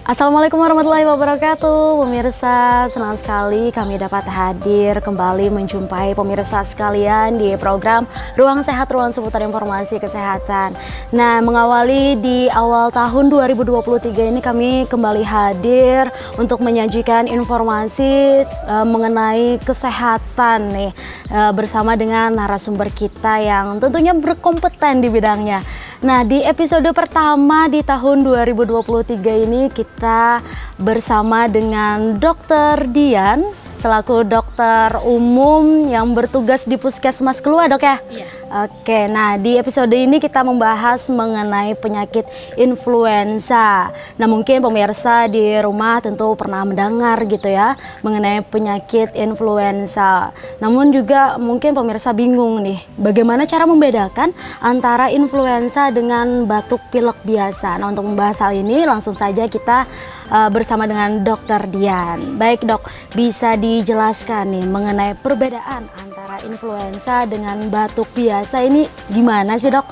Assalamualaikum warahmatullahi wabarakatuh. Pemirsa, senang sekali kami dapat hadir kembali menjumpai pemirsa sekalian di program Ruang Sehat, Ruang seputar informasi kesehatan. Nah, mengawali di awal tahun 2023 ini kami kembali hadir untuk menyajikan informasi mengenai kesehatan nih bersama dengan narasumber kita yang tentunya berkompeten di bidangnya. Nah, di episode pertama di tahun 2023 ini kita bersama dengan Dr. Dian selaku dokter umum yang bertugas di Puskesmas Kelua, Dok ya? Iya. Oke, nah di episode ini kita membahas mengenai penyakit influenza. Nah, mungkin pemirsa di rumah tentu pernah mendengar gitu ya mengenai penyakit influenza. Namun juga mungkin pemirsa bingung nih, bagaimana cara membedakan antara influenza dengan batuk pilek biasa. Nah, untuk membahas hal ini langsung saja kita bersama dengan Dr. Dian. Baik Dok, bisa dijelaskan nih mengenai perbedaan antara influenza dengan batuk biasa ini gimana sih Dok?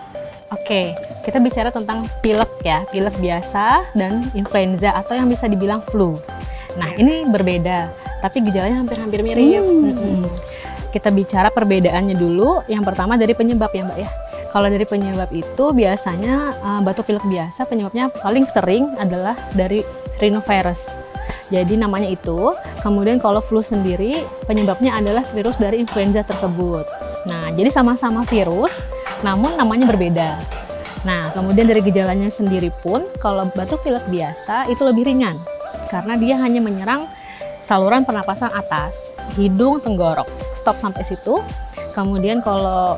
Oke, kita bicara tentang pilek ya, pilek biasa dan influenza atau yang bisa dibilang flu. Nah, ini berbeda, tapi gejalanya hampir-hampir mirip. Kita bicara perbedaannya dulu. Yang pertama dari penyebab ya Mbak ya. Kalau dari penyebab itu biasanya batuk pilek biasa penyebabnya paling sering adalah dari rhinovirus. Jadi namanya itu. Kemudian kalau flu sendiri penyebabnya adalah virus dari influenza tersebut. Nah, jadi sama-sama virus namun namanya berbeda. Nah, kemudian dari gejalanya sendiri pun kalau batuk pilek biasa itu lebih ringan karena dia hanya menyerang saluran pernapasan atas, hidung, tenggorok. Stop sampai situ. Kemudian kalau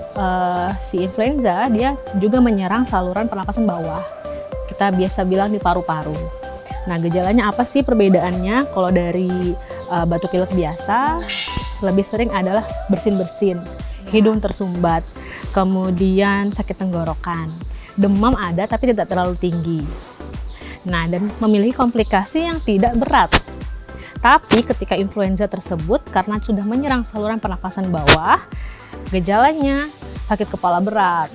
si influenza dia juga menyerang saluran pernapasan bawah. Kita biasa bilang di paru-paru. Nah, gejalanya apa sih perbedaannya? Kalau dari batuk pilek biasa lebih sering adalah bersin-bersin, hidung tersumbat, kemudian sakit tenggorokan, demam ada tapi tidak terlalu tinggi. Nah, dan memiliki komplikasi yang tidak berat. Tapi ketika influenza tersebut karena sudah menyerang saluran pernapasan bawah, gejalanya sakit kepala berat,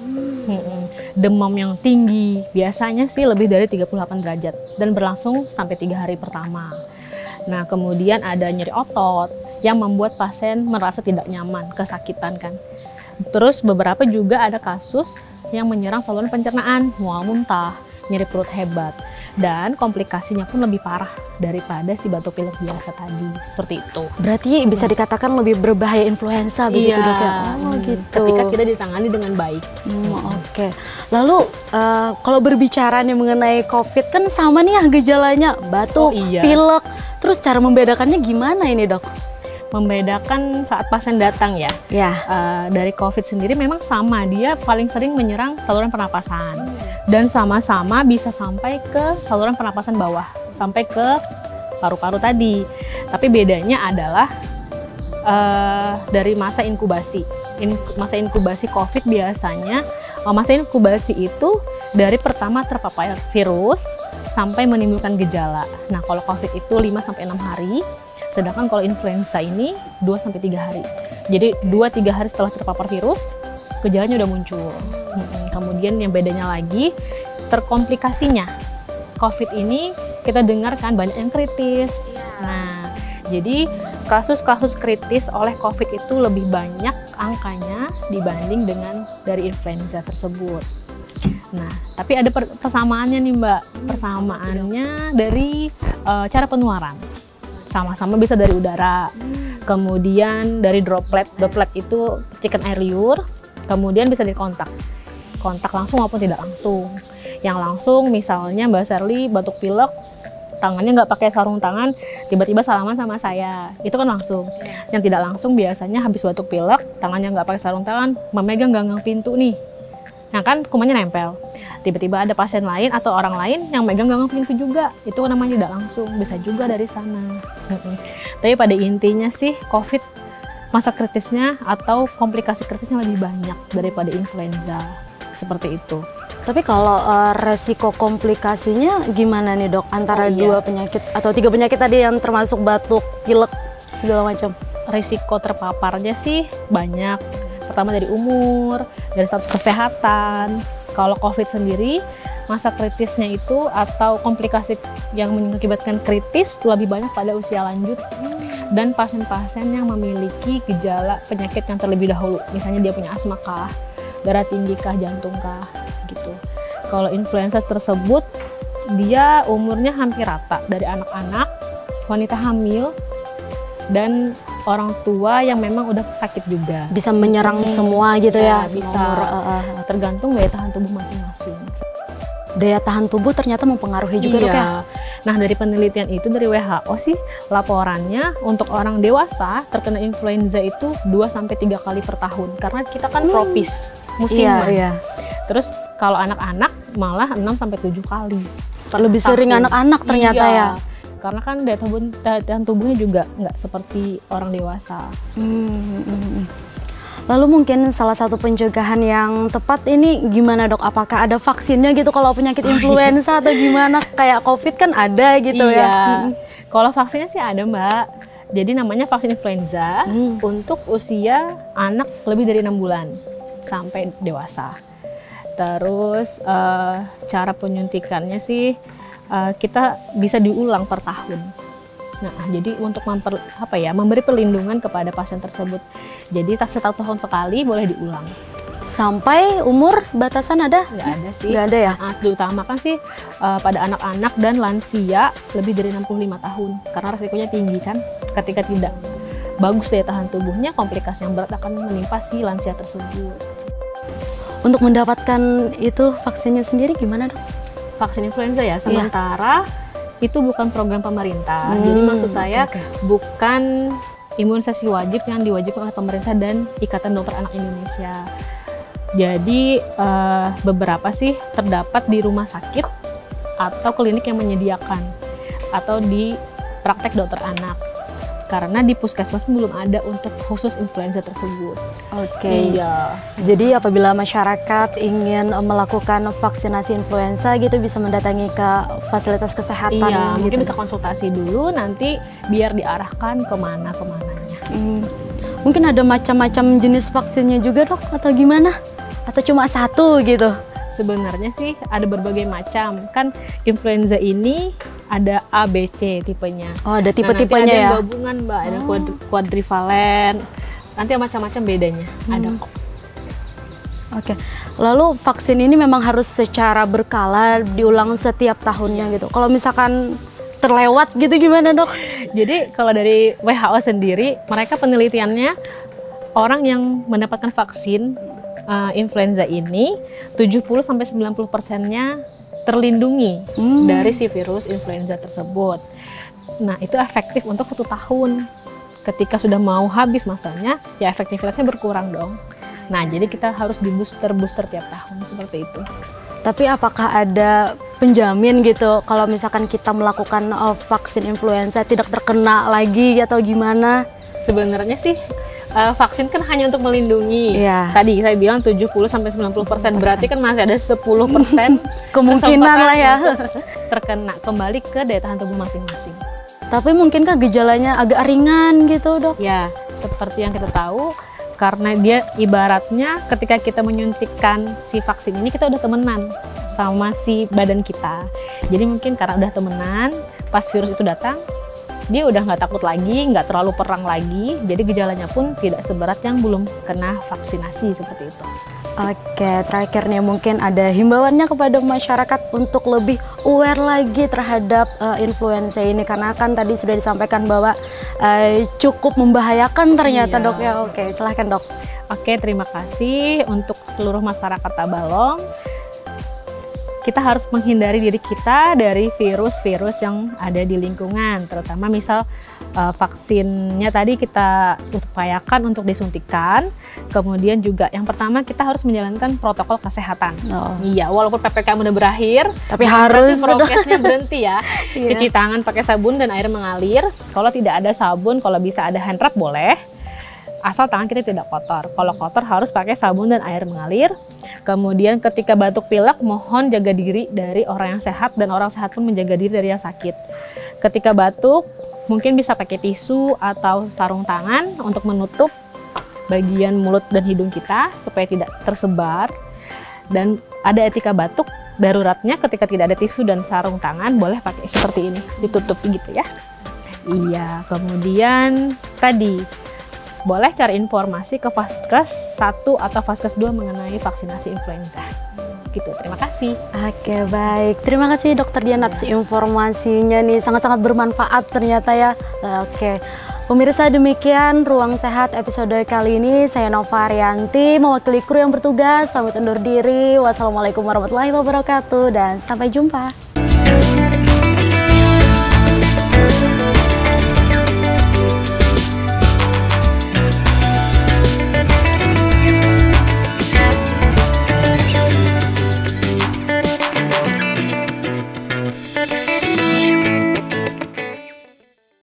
demam yang tinggi, biasanya sih lebih dari 38 derajat dan berlangsung sampai 3 hari pertama. Nah, kemudian ada nyeri otot yang membuat pasien merasa tidak nyaman, kesakitan kan. Terus beberapa juga ada kasus yang menyerang saluran pencernaan, mual muntah, nyeri perut hebat. Dan komplikasinya pun lebih parah daripada si batuk pilek biasa tadi, seperti itu. Berarti bisa dikatakan lebih berbahaya influenza begitu Dok ya? Oh gitu. Ketika tidak ditangani dengan baik. Oke. Lalu kalau berbicara nih mengenai COVID kan sama nih ya gejalanya, batuk, pilek. Terus cara membedakannya gimana ini Dok? Membedakan saat pasien datang ya. Dari COVID sendiri memang sama, dia paling sering menyerang saluran pernapasan dan sama-sama bisa sampai ke saluran pernapasan bawah, sampai ke paru-paru tadi. Tapi bedanya adalah dari masa inkubasi. Masa inkubasi COVID biasanya, masa inkubasi itu dari pertama terpapar virus sampai menimbulkan gejala. Nah, kalau COVID itu 5-6 hari. Sedangkan kalau influenza ini 2-3 hari. Jadi 2-3 hari setelah terpapar virus, gejalanya udah muncul. Kemudian yang bedanya lagi, terkomplikasinya. COVID ini kita dengar kan banyak yang kritis. Nah, jadi kasus-kasus kritis oleh COVID itu lebih banyak angkanya dibanding dengan dari influenza tersebut. Nah, tapi ada persamaannya nih Mbak. Persamaannya dari cara penularan. Sama-sama bisa dari udara, kemudian dari droplet itu percikan air liur, kemudian bisa dari kontak langsung maupun tidak langsung. Yang langsung misalnya Mbak Sherly batuk pilek, tangannya nggak pakai sarung tangan, tiba-tiba salaman sama saya, itu kan langsung. Yang tidak langsung biasanya habis batuk pilek, tangannya nggak pakai sarung tangan, memegang ganggang pintu nih, nah kan kumannya nempel. Tiba-tiba ada pasien lain atau orang lain yang megang ganggang pintu juga, itu namanya tidak langsung, bisa juga dari sana. Tapi pada intinya sih COVID masa kritisnya atau komplikasi kritisnya lebih banyak daripada influenza, seperti itu. Tapi kalau resiko komplikasinya gimana nih Dok antara dua penyakit atau 3 penyakit tadi yang termasuk batuk, pilek segala macam? Risiko terpaparnya sih banyak. Pertama dari umur, dari status kesehatan. Kalau COVID sendiri masa kritisnya itu atau komplikasi yang mengakibatkan kritis lebih banyak pada usia lanjut dan pasien-pasien yang memiliki gejala penyakit yang terlebih dahulu. Misalnya dia punya asma kah, darah tinggi kah, jantung kah, gitu. Kalau influenza tersebut dia umurnya hampir rata dari anak-anak, wanita hamil, dan orang tua yang memang udah sakit juga. Bisa menyerang semua gitu ya? Bisa, tergantung daya tahan tubuh masing-masing. Daya tahan tubuh ternyata mempengaruhi juga dok ya? Nah dari penelitian itu dari WHO sih laporannya untuk orang dewasa terkena influenza itu 2-3 kali per tahun. Karena kita kan tropis, musiman. Terus kalau anak-anak malah 6-7 kali. Lebih sering anak-anak ternyata ya? Karena kan daya tahan tubuhnya juga nggak seperti orang dewasa. Lalu mungkin salah satu pencegahan yang tepat ini gimana dok? Apakah ada vaksinnya gitu kalau penyakit influenza atau gimana? Kayak COVID kan ada gitu ya? Kalau vaksinnya sih ada Mbak. Jadi namanya vaksin influenza untuk usia anak lebih dari 6 bulan sampai dewasa. Terus cara penyuntikannya sih kita bisa diulang per tahun. Nah, jadi untuk memberi perlindungan kepada pasien tersebut. Jadi setiap tahun sekali boleh diulang. Sampai umur batasan ada? Nggak ada sih. Nggak ada ya? Terutamakan sih pada anak-anak dan lansia lebih dari 65 tahun. Karena resikonya tinggi kan. Ketika tidak bagus daya tahan tubuhnya, komplikasi yang berat akan menimpa si lansia tersebut. Untuk mendapatkan itu vaksinnya sendiri gimana dok? Vaksin influenza ya, sementara itu bukan program pemerintah. Jadi maksud saya bukan imunisasi wajib yang diwajibkan oleh pemerintah dan Ikatan Dokter Anak Indonesia. Jadi beberapa sih terdapat di rumah sakit atau klinik yang menyediakan atau di praktek dokter anak. Karena di puskesmas belum ada untuk khusus influenza tersebut. Iya. Jadi apabila masyarakat ingin melakukan vaksinasi influenza gitu bisa mendatangi ke fasilitas kesehatan. Iya, gitu. mungkin bisa konsultasi dulu nanti biar diarahkan kemananya. Mungkin ada macam-macam jenis vaksinnya juga dok atau gimana? Atau cuma satu gitu? Sebenarnya sih ada berbagai macam. Kan influenza ini ada A, B, C tipenya. Oh, ada tipe-tipenya ya? Ada gabungan Mbak, ada quadrivalen. Nanti macam-macam bedanya. Ada kok. Oke. Lalu vaksin ini memang harus secara berkala diulang setiap tahunnya gitu. Kalau misalkan terlewat gitu gimana dok? Jadi kalau dari WHO sendiri, mereka penelitiannya orang yang mendapatkan vaksin influenza ini 70-90%-nya terlindungi dari si virus influenza tersebut. Nah itu efektif untuk 1 tahun. Ketika sudah mau habis masanya, ya efektivitasnya berkurang dong. Nah jadi kita harus di booster tiap tahun seperti itu. Tapi apakah ada penjamin gitu kalau misalkan kita melakukan vaksin influenza tidak terkena lagi atau gimana? Sebenarnya sih vaksin kan hanya untuk melindungi. Tadi saya bilang 70-90%, berarti kan masih ada 10% kemungkinan lah ya terkena, kembali ke daya tahan tubuh masing-masing. Tapi mungkinkah gejalanya agak ringan gitu dok? Ya, seperti yang kita tahu, karena dia ibaratnya ketika kita menyuntikkan si vaksin ini kita udah temenan sama si badan kita. Jadi mungkin karena udah temenan, pas virus itu datang, dia udah nggak takut lagi, nggak terlalu perang lagi, jadi gejalanya pun tidak seberat yang belum kena vaksinasi seperti itu. Oke, terakhir nih mungkin ada himbauannya kepada masyarakat untuk lebih aware lagi terhadap influenza ini, karena kan tadi sudah disampaikan bahwa cukup membahayakan ternyata dok ya. Oke, silahkan dok. Oke, terima kasih untuk seluruh masyarakat Tabalong. Kita harus menghindari diri kita dari virus-virus yang ada di lingkungan, terutama misal vaksinnya tadi kita upayakan untuk disuntikan. Kemudian juga yang pertama kita harus menjalankan protokol kesehatan. Iya, walaupun PPKM udah berakhir, tapi harus prokesnya berhenti ya. Cuci tangan pakai sabun dan air mengalir. Kalau tidak ada sabun, kalau bisa ada hand rub boleh. Asal tangan kita tidak kotor. Kalau kotor harus pakai sabun dan air mengalir. Kemudian ketika batuk pilek, mohon jaga diri dari orang yang sehat dan orang sehat pun menjaga diri dari yang sakit. Ketika batuk, mungkin bisa pakai tisu atau sarung tangan untuk menutup bagian mulut dan hidung kita supaya tidak tersebar. Dan ada etika batuk, daruratnya ketika tidak ada tisu dan sarung tangan boleh pakai seperti ini, ditutup gitu ya. Iya, kemudian tadi boleh cari informasi ke Vaskes 1 atau Vaskes 2 mengenai vaksinasi influenza. Gitu, terima kasih. Oke, baik. Terima kasih Dokter Dian atas informasinya nih, sangat-sangat bermanfaat ternyata ya. Oke. Pemirsa, demikian Ruang Sehat episode kali ini. Saya Nova Arianti, mewakili kru yang bertugas. Pamit undur diri. Wassalamualaikum warahmatullahi wabarakatuh dan sampai jumpa.